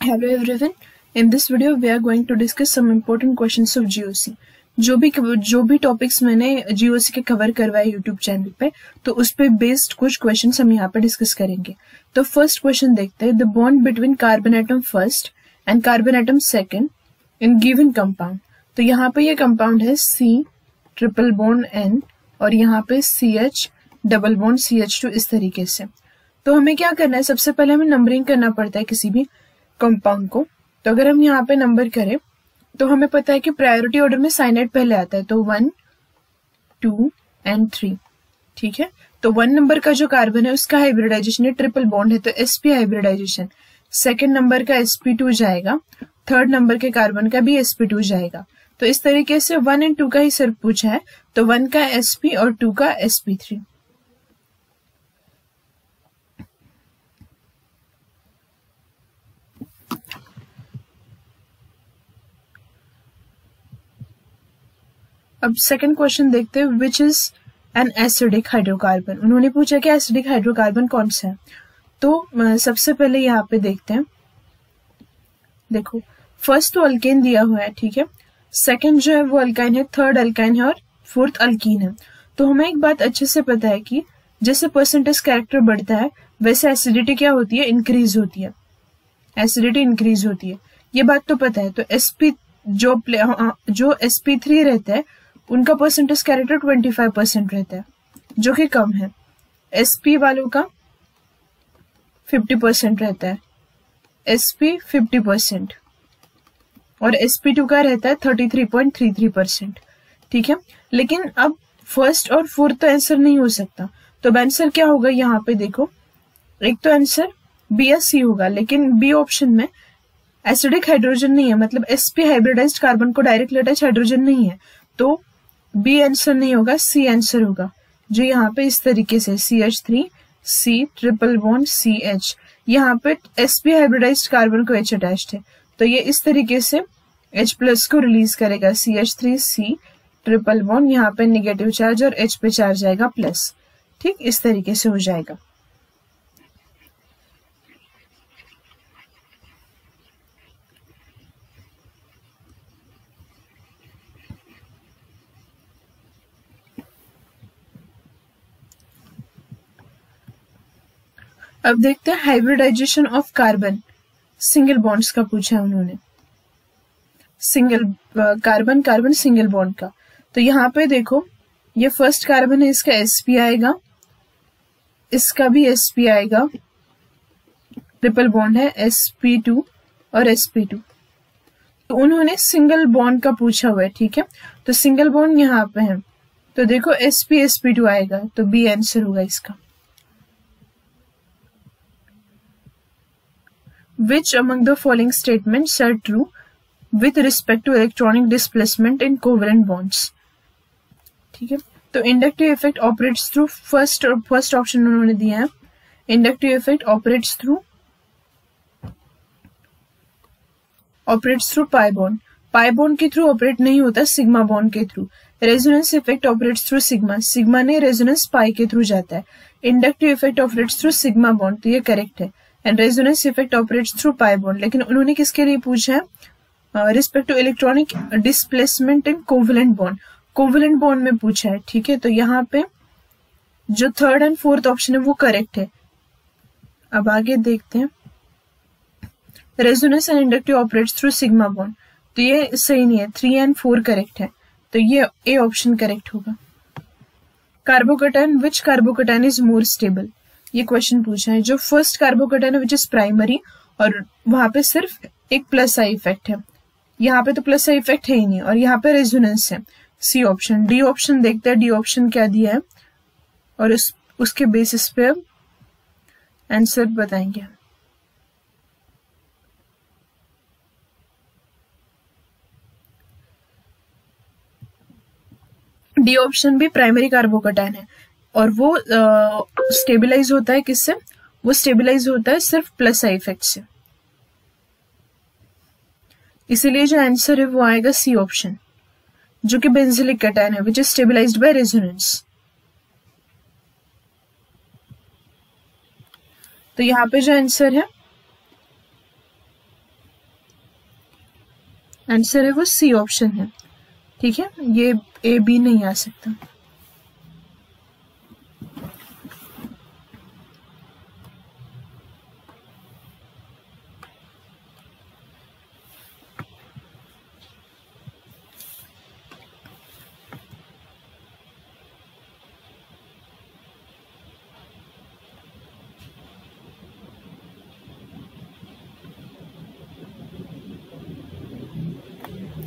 Hello everyone. In this video we are going to discuss some important questions of GOC. जो भी topics मैंने GOC के cover करवाए YouTube channel पे, तो उस पे बेस्ड कुछ क्वेश्चंस हम यहाँ पे डिस्कस करेंगे. तो फर्स्ट क्वेश्चन देखते हैं. The bond between carbon atom first and carbon atom second in given compound. तो यहाँ पे ये कंपाउंड है C ट्रिपल बॉन्ड N और यहाँ पे CH डबल बॉन्ड CH2 इस तरीके से. तो हमें क्या करना है, सबसे पहले हमें नंबरिंग करना पड़ता है किसी भी कंपाउंड को. तो अगर हम यहाँ पे नंबर करें तो हमें पता है कि प्रायोरिटी ऑर्डर में साइनाइड पहले आता है, तो 1, 2 एंड 3. ठीक है. तो 1 नंबर का जो कार्बन है उसका हाइब्रिडाइजेशन है, ट्रिपल बॉन्ड है, तो sp हाइब्रिडाइजेशन. सेकेंड नंबर का sp2 जाएगा, थर्ड नंबर के कार्बन का भी sp2 जाएगा. तो इस तरीके से 1 एंड 2 का ही सिर्फ पूछा है, तो 1 का sp और 2 का sp3. अब सेकंड क्वेश्चन देखते हैं. Which is an acidic hydrocarbon. उन्होंने पूछा कि एसिडिक हाइड्रोकार्बन कौन सा है. तो सबसे पहले यहाँ पे देखते हैं. देखो, फर्स्ट तो अल्केन दिया हुआ है, ठीक है. सेकंड जो है वो अल्काइन है, थर्ड अल्काइन है और फोर्थ अल्कीन है. तो हमें एक बात अच्छे से पता है कि जैसे परसेंटेज कैरेक्टर बढ़ता है वैसे एसिडिटी क्या होती है, इंक्रीज होती है. एसिडिटी इंक्रीज होती है, ये बात तो पता है. तो sp जो sp3 रहता है उनका परसेंटेज कैरेक्टर 25% रहता है, जो कि कम है. sp वालों का 50% रहता है, sp 50% और sp2 का रहता है 33.33%. ठीक है. लेकिन अब फर्स्ट और फोर्थ तो आंसर नहीं हो सकता. तो अब आंसर क्या होगा, यहाँ पे देखो, एक तो आंसर बी या सी होगा, लेकिन बी ऑप्शन में एसिडिक हाइड्रोजन नहीं है, मतलब sp हाइब्रिडाइज्ड कार्बन को डायरेक्टली अटैच हाइड्रोजन नहीं है, तो बी आंसर नहीं होगा, सी आंसर होगा, जो यहाँ पे इस तरीके से CH3 C triple bond CH. यहाँ पे sp हाइब्रिडाइज्ड कार्बन को H अटैच्ड है, तो ये इस तरीके से H प्लस को रिलीज करेगा. CH3 C ट्रिपल बॉन्ड, यहाँ पे निगेटिव चार्ज और H पे चार्ज आएगा प्लस. ठीक, इस तरीके से हो जाएगा. अब देखते हैं hybridisation of carbon. Single bonds का पूछा है उन्होंने, single carbon carbon single bond का. तो यहाँ पे देखो, ये फर्स्ट कार्बन है, इसका sp आएगा, इसका भी sp आएगा, ट्रिपल बॉन्ड है sp2 और sp2. तो उन्होंने सिंगल बॉन्ड का पूछा हुआ है. ठीक है. तो सिंगल बॉन्ड यहाँ पे है, तो देखो sp sp2 आएगा, तो बी आंसर होगा इसका. Which among the following statements are true with respect to electronic displacement in covalent bonds? ठीक है. तो inductive effect operates through first option उन्होंने दिया है. Inductive effect operates through pi bond. Pi bond के through operate नहीं होता, sigma bond के through. Resonance effect operates through sigma, sigma ने रेजोनेंस पाई के थ्रू जाता है. Inductive effect operates through sigma bond, तो ये करेक्ट है. And resonance effect operates through pi bond, लेकिन उन्होंने किसके लिए पूछा है, respect to electronic displacement in covalent bond. Covalent bond में पूछा है. ठीक है. तो यहाँ पे जो थर्ड एंड फोर्थ ऑप्शन है वो करेक्ट है. अब आगे देखते हैं. Resonance and inductive operates through sigma bond, तो ये सही नहीं है. 3 एंड 4 करेक्ट है, तो ये ए ऑप्शन करेक्ट होगा. Carbocation, which carbocation is more stable. ये क्वेश्चन पूछा है. जो फर्स्ट कार्बोकैटायन है विच इज प्राइमरी, और वहां पे सिर्फ एक प्लस आई इफेक्ट है, यहाँ पे तो प्लस आई इफेक्ट है ही नहीं, और यहाँ पे रेजोनेंस है. C option. डी ऑप्शन देखते हैं, डी ऑप्शन क्या दिया है और उसके बेसिस पे आंसर बताएंगे. डी ऑप्शन भी प्राइमरी कार्बोकैटायन है, और वो स्टेबलाइज होता है किससे, वो स्टेबलाइज होता है सिर्फ प्लस आई इफेक्ट से. इसीलिए जो आंसर है वो आएगा सी ऑप्शन, जो कि बेंजिलिक कैटायन है, which is stabilised by resonance. तो यहाँ पे जो आंसर है आंसर है वो सी ऑप्शन है। ठीक है, ये ए बी नहीं आ सकता।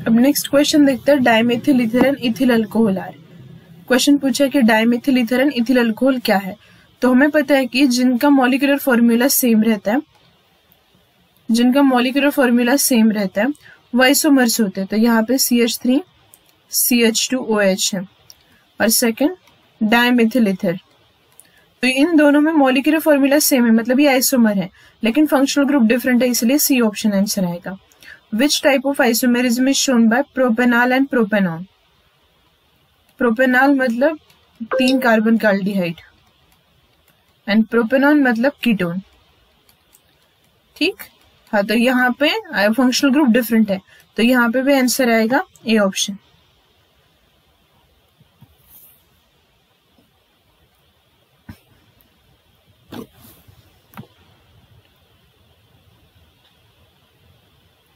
अब नेक्स्ट क्वेश्चन देखते हैं, dimethyl ether ethyl alcohol are. Question पूछा है कि डाइमेथिल ईथर इथिल अल्कोहल क्या है। तो हमें पता है कि जिनका मॉलिक्यूलर फॉर्मूला सेम रहता है, जिनका मॉलिक्यूलर फॉर्मूला सेम रहता है वो आइसोमर्स होते हैं। तो यहाँ पे CH3 CH2OH है और सेकंड डाइमेथिल ईथर। तो इन दोनों में मॉलिक्यूलर फॉर्मूला सेम है, मतलब ये आइसोमर है, लेकिन फंक्शनल ग्रुप डिफरेंट है, इसलिए सी ऑप्शन आंसर आएगा। Which type of isomerism is shown by propanol and propanone? Propanol मतलब 3 कार्बन का अल्डिहाइड एंड प्रोपेनॉन मतलब कीटोन। ठीक, हाँ, तो यहाँ पे फंक्शनल ग्रुप डिफरेंट है, तो यहाँ पे भी आंसर आएगा ए ऑप्शन।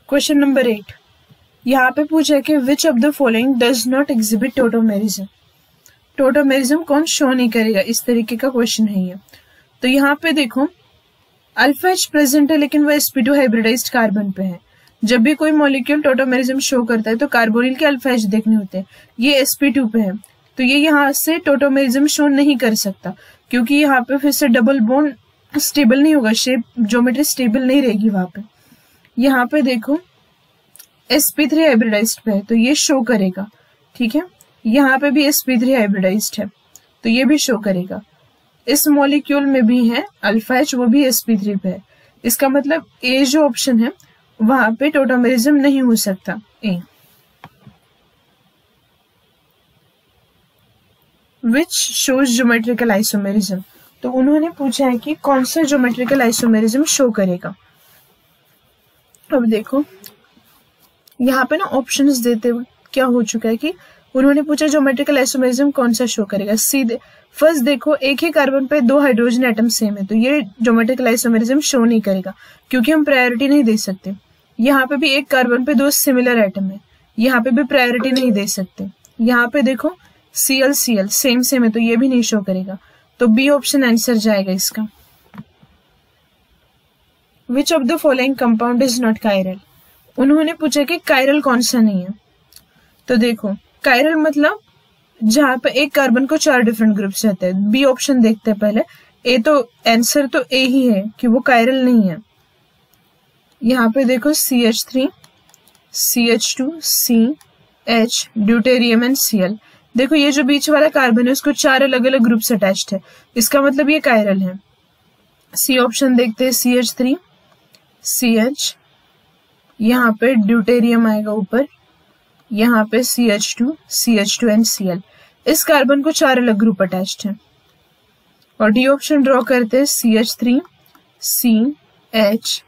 क्वेश्चन नंबर 8, यहाँ पे पूछा है कि which of the following does not exhibit tautomerism. Tautomerism कौन शो नहीं करेगा, इस तरीके का क्वेश्चन है ये। तो यहाँ पे देखो अल्फा एच प्रेजेंट है, लेकिन वो sp2 हाइब्रिडाइज्ड कार्बन पे है। जब भी कोई मॉलिक्यूल टोटोमेरिज्म शो करता है तो कार्बोनिल के अल्फा एच देखने होते हैं, ये sp2 पे है, तो ये यहाँ से टोटोमेरिज्म शो नहीं कर सकता, क्योंकि यहाँ पे फिर से डबल बॉन्ड स्टेबल नहीं होगा, शेप ज्योमेट्री स्टेबल नहीं रहेगी वहां पे। यहाँ पे देखो sp3 हाइब्रिडाइज्ड पे है, तो ये शो करेगा। ठीक है, यहाँ पे भी sp3 हाइब्रिडाइज्ड है, तो ये भी शो करेगा। इस मॉलिक्यूल में भी है अल्फा एच, वो भी sp3 पे है। इसका मतलब ए जो ऑप्शन है वहां पे टोटोमेरिज्म नहीं हो सकता, A. Which shows geometrical isomerism. तो उन्होंने पूछा है कि कौन सा ज्योमेट्रिकल आइसोमेरिज्म शो करेगा। अब देखो यहाँ पे ना ऑप्शंस देते हुए क्या हो चुका है कि उन्होंने पूछा ज्योमेट्रिकल आइसोमेरिज्म कौन सा शो करेगा। सीधे फर्स्ट देखो एक ही कार्बन पे 2 हाइड्रोजन एटम सेम है, तो ये ज्योमेट्रिकल आइसोमेरिज्म शो नहीं करेगा, क्योंकि हम प्रायोरिटी नहीं दे सकते। यहाँ पे भी एक कार्बन पे 2 सिमिलर एटम है, यहाँ पे भी प्रायोरिटी नहीं दे सकते। यहाँ पे देखो Cl Cl सेम है, तो ये भी नहीं शो करेगा, तो बी ऑप्शन आंसर जाएगा इसका। Which of the following compound is not chiral. उन्होंने पूछा कि कायरल कौन सा नहीं है। तो देखो कायरल मतलब जहां पे एक कार्बन को 4 डिफरेंट ग्रुप्स रहते हैं। बी ऑप्शन देखते हैं पहले, ए तो आंसर तो ए ही है कि वो कायरल नहीं है। यहाँ पे देखो CH3 CH2 CH deuterium and Cl। देखो ये जो बीच वाला कार्बन है उसको 4 अलग अलग ग्रुप्स अटैच्ड है, इसका मतलब ये कायरल है। सी ऑप्शन देखते हैं, CH3 CH, यहाँ पे ड्यूटेरियम आएगा ऊपर, यहाँ पे CH2 एंड Cl। इस कार्बन को 4 अलग ग्रुप अटैच्ड है। और डी ऑप्शन ड्रॉ करते हैं, CH3 CH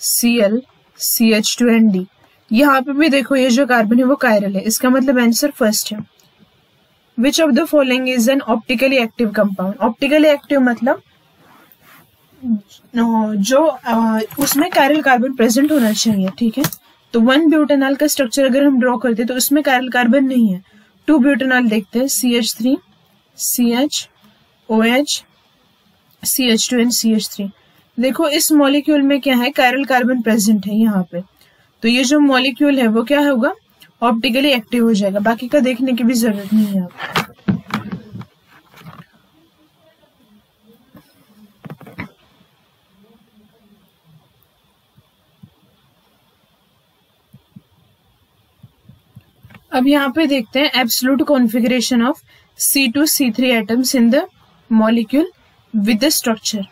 Cl CH2 and D। यहाँ पे भी देखो ये जो कार्बन है वो कायरल है, इसका मतलब आंसर फर्स्ट है। Which of the following is an optically active compound. Optically active मतलब जो उसमें कायरल कार्बन प्रेजेंट होना चाहिए। ठीक है, तो 1 ब्यूटेनॉल का स्ट्रक्चर अगर हम ड्रॉ करते हैं तो उसमें कायरल कार्बन नहीं है। 2 ब्यूटेनॉल देखते हैं, CH3 CH OH CH2 and CH3। देखो इस मॉलिक्यूल में क्या है, कायरल कार्बन प्रेजेंट है यहाँ पे, तो ये जो मॉलिक्यूल है वो क्या होगा, ऑप्टिकली एक्टिव हो जाएगा। बाकी का देखने की भी जरूरत नहीं है आपको। अब यहाँ पे देखते हैं absolute configuration of C2C3 atoms in the molecule with the structure.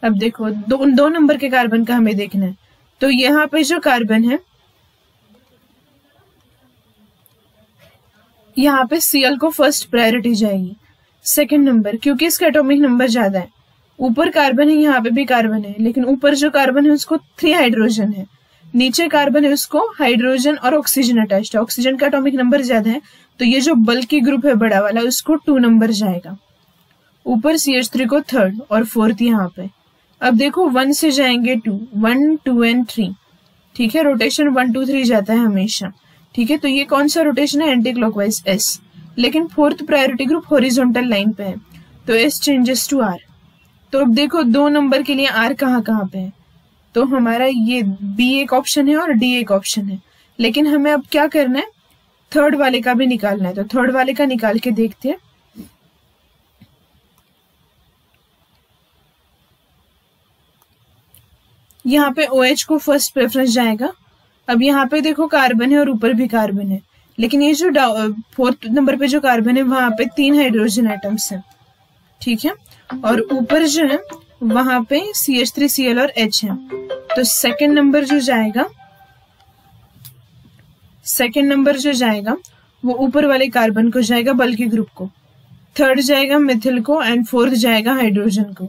अब देखो दो नंबर के कार्बन का हमें देखना है, तो यहाँ पे जो कार्बन है यहाँ पे Cl को फर्स्ट प्रायोरिटी जाएगी। सेकंड नंबर, क्योंकि इसका एटॉमिक नंबर ज्यादा है, ऊपर कार्बन है, यहाँ पे भी कार्बन है, लेकिन ऊपर जो कार्बन है उसको 3 हाइड्रोजन है, नीचे कार्बन है उसको हाइड्रोजन और ऑक्सीजन अटैच्ड है, ऑक्सीजन का एटॉमिक नंबर ज्यादा है, तो ये जो बल्कि ग्रुप है बड़ा वाला उसको 2 नंबर जाएगा। ऊपर CH3 को 3rd और 4th यहाँ पे। अब देखो 1 से जाएंगे 2, 1 2 एंड 3, ठीक है, रोटेशन 1 2 3 जाता है हमेशा, ठीक है। तो ये कौन सा रोटेशन है, एंटी क्लॉकवाइज S, लेकिन 4th priority group horizontal line पे है, तो S चेंजेस टू R। तो अब देखो 2 नंबर के लिए R कहाँ कहाँ पे है, तो हमारा ये B एक ऑप्शन है और D एक ऑप्शन है, लेकिन हमें अब क्या करना है, 3rd वाले का भी निकालना है, तो 3rd वाले का निकाल के देखते हैं। यहाँ पे OH को फर्स्ट प्रेफरेंस जाएगा। अब यहाँ पे देखो कार्बन है और ऊपर भी कार्बन है, लेकिन ये जो 4th नंबर पे जो कार्बन है वहां पे 3 हाइड्रोजन एटम्स हैं, ठीक है, और ऊपर जो है वहां पे CH3Cl और H है। तो सेकंड नंबर जो जाएगा वो ऊपर वाले कार्बन को जाएगा, बल्कि ग्रुप को, 3rd जाएगा मिथिल को एंड 4th जाएगा हाइड्रोजन को।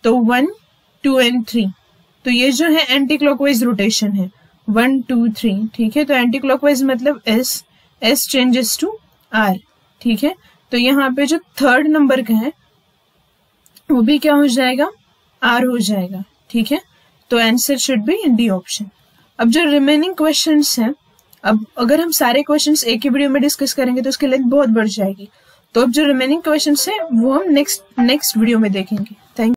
तो 1 2 एंड 3, तो ये जो है एंटी क्लॉकवाइज रोटेशन है, 1 2 3, ठीक है। तो एंटी क्लॉकवाइज मतलब S चेंजेस टू R, ठीक है। तो यहाँ पे जो 3rd नंबर का है वो भी क्या हो जाएगा, R हो जाएगा, ठीक है। तो answer should be D option. अब जो रिमेनिंग क्वेश्चंस हैं, अब अगर हम सारे क्वेश्चंस एक ही वीडियो में डिस्कस करेंगे तो उसकी लेंथ बहुत बढ़ जाएगी, तो अब जो रिमेनिंग क्वेश्चंस हैं वो हम नेक्स्ट वीडियो में देखेंगे। थैंक